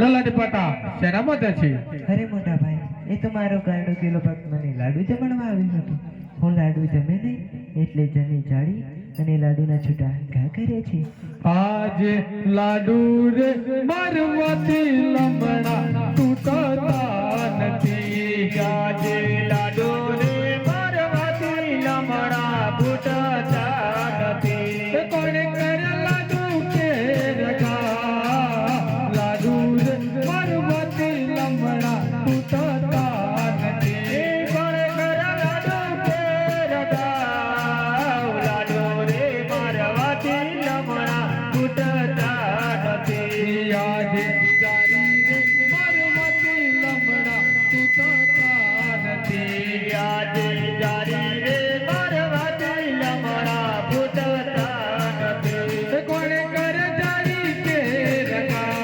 લલડ પટા શેના મત છે? અરે મોટા ભાઈ, એ તો મારો ગાંડો કિલો ભક્ત મને લાડુ જમણવા આવ્યું હતું. હું લાડુ જમે નહીં એટલે જમી જાળી અને લાડુના છૂટા ઘા કરે છે. આજે લાડુ રે મારવાથી લમણા તૂટતા નથી. આજે લાડુ રે મારવાથી લમણા ફૂટતા નથી. કોણે કરે લાડુ કે રગા? લાડુ રે મારવાથી લમણા તૂટતા નથી. કોણે કરે લાડુ કે રગા? લાડુ રે મારવાથી લમણા ફૂટતા નથી. આજે જારી રે મારવાથી લમણા તૂટતા નથી. આજે જારી રે મારવાથી લમણા ફૂટતા નથી. કોણે કરે જારી કે રગા?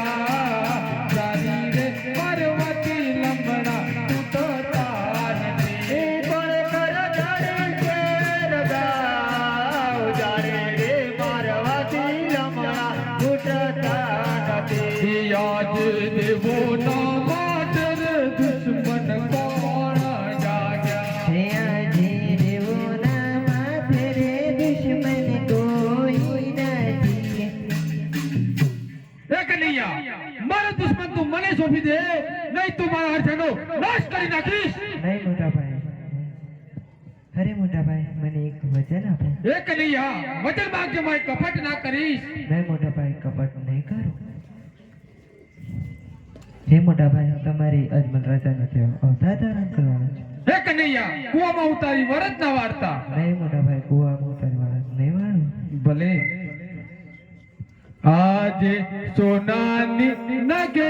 જારી રે મારવાથી લમણા તૂટતા નથી. કોણે કરે જારી કે રગા? જારી રે મારવાથી લમણા ફૂટતા નથી. આજ દેવો ના માટર દુશ્મન કોણ જાગ્યા? હે આજે દેવોના માથે રે દુશ્મન કોઈ નથી. એ કનૈયા, મારો દુશ્મન તું મને સોંપી દે, નહીં તું મારા હરખનો નાશ કરી નાખીશ. નહીં મોટા ભાઈ. અરે મોટા ભાઈ, મને એક વચન આપો. એ કનૈયા, વચન માંગજે, માય કપટ ના કરીશ. નહીં મોટા ભાઈ, કપટ નહીં કરું. હે મોટા ભાઈ, તમારી અજમલ રાજા નથી અવતાર ધારણ કરવાનો છે. હે કનૈયા, કુવામાં ઉતારી વરદ ના વાર્તા. નહીં મોટા ભાઈ, કુવામાં ઉતારી વાળા નહીં વાળું. ભલે આજે સોનાની નગે